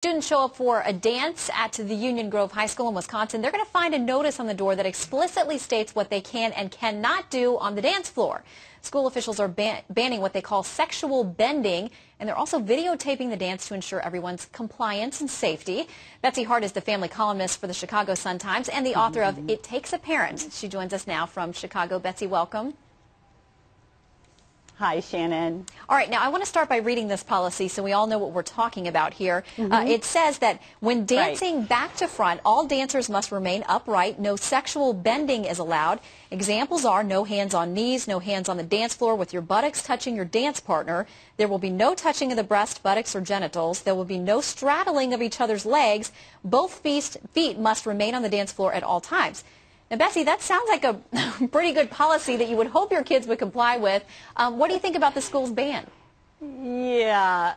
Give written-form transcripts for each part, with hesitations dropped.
Students show up for a dance at the Union Grove High School in Wisconsin. They're going to find a notice on the door that explicitly states what they can and cannot do on the dance floor. School officials are banning what they call sexual bending, and they're also videotaping the dance to ensure everyone's compliance and safety. Betsy Hart is the family columnist for the Chicago Sun-Times and the author of It Takes a Parent. She joins us now from Chicago. Betsy, welcome. Hi, Shannon. All right, now I want to start by reading this policy so we all know what we're talking about here. It says that when dancing back to front, all dancers must remain upright. No sexual bending is allowed. Examples are no hands on knees, no hands on the dance floor with your buttocks touching your dance partner. There will be no touching of the breast, buttocks, or genitals. There will be no straddling of each other's legs. Both feet must remain on the dance floor at all times. Now, Betsy, that sounds like a pretty good policy that you would hope your kids would comply with. What do you think about the school's ban? Yeah,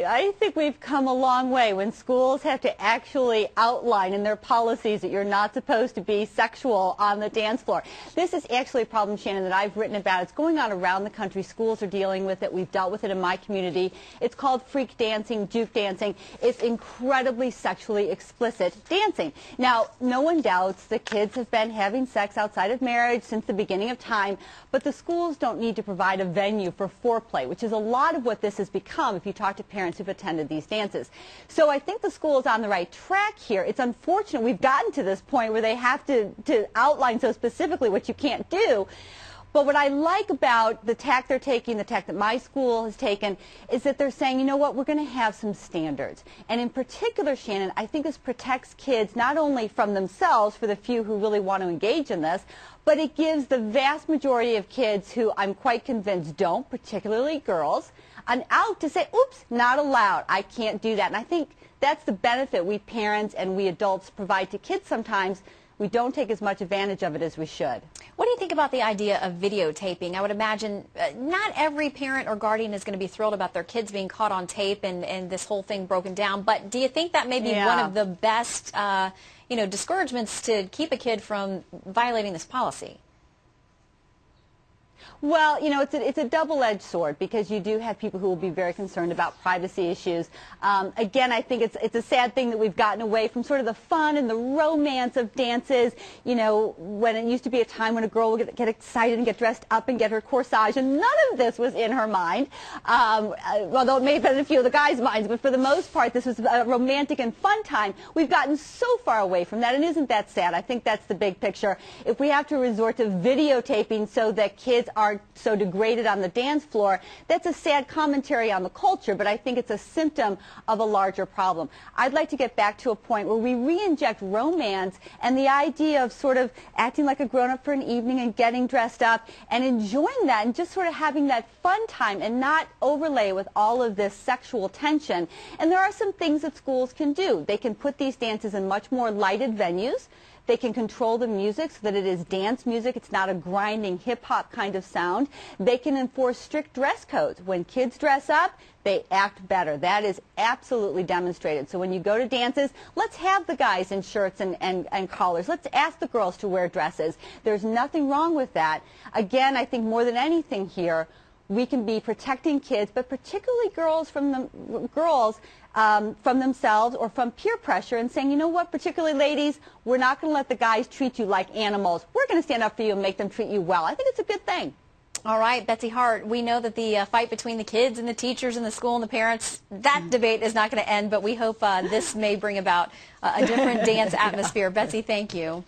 I think we've come a long way when schools have to actually outline in their policies that you're not supposed to be sexual on the dance floor. This is actually a problem, Shannon, that I've written about. It's going on around the country. Schools are dealing with it. We've dealt with it in my community. It's called freak dancing, juke dancing. It's incredibly sexually explicit dancing. Now, no one doubts that kids have been having sex outside of marriage since the beginning of time, but the schools don't need to provide a venue for foreplay, which is a lot of what this has become if you talk to parents who've attended these dances. So I think the school is on the right track here. It's unfortunate we've gotten to this point where they have to outline so specifically what you can't do. But what I like about the tack they're taking, the tack that my school has taken, is that they're saying, you know what, we're going to have some standards. And in particular, Shannon, I think this protects kids not only from themselves, for the few who really want to engage in this, but it gives the vast majority of kids who I'm quite convinced don't, particularly girls, an out to say, oops, not allowed. I can't do that. And I think that's the benefit we parents and we adults provide to kids sometimes. We don't take as much advantage of it as we should. What do you think about the idea of videotaping? I would imagine not every parent or guardian is going to be thrilled about their kids being caught on tape and this whole thing broken down. But do you think that may be one of the best discouragements to keep a kid from violating this policy? Well, you know, it's a double-edged sword because you do have people who will be very concerned about privacy issues. Again, I think it's a sad thing that we've gotten away from sort of the fun and the romance of dances. You know, when it used to be a time when a girl would get excited and get dressed up and get her corsage, and none of this was in her mind, although it may have been in a few of the guys' minds, but for the most part, this was a romantic and fun time. We've gotten so far away from that, and isn't that sad? I think that's the big picture. If we have to resort to videotaping so that kids are so degraded on the dance floor, that's a sad commentary on the culture, but I think it's a symptom of a larger problem. I'd like to get back to a point where we re-inject romance and the idea of sort of acting like a grown-up for an evening and getting dressed up and enjoying that and just sort of having that fun time and not overlay with all of this sexual tension. And there are some things that schools can do. They can put these dances in much more lighted venues. They can control the music so that it is dance music. It's not a grinding hip-hop kind of sound. They can enforce strict dress codes. When kids dress up, they act better. That is absolutely demonstrated. So when you go to dances, let's have the guys in shirts and collars. Let's ask the girls to wear dresses. There's nothing wrong with that. Again, I think more than anything here, we can be protecting kids, but particularly girls from themselves or from peer pressure and saying, you know what, particularly ladies, we're not going to let the guys treat you like animals. We're going to stand up for you and make them treat you well. I think it's a good thing. All right, Betsy Hart, we know that the fight between the kids and the teachers and the school and the parents, that debate is not going to end, but we hope this may bring about a different dance atmosphere. Betsy, thank you.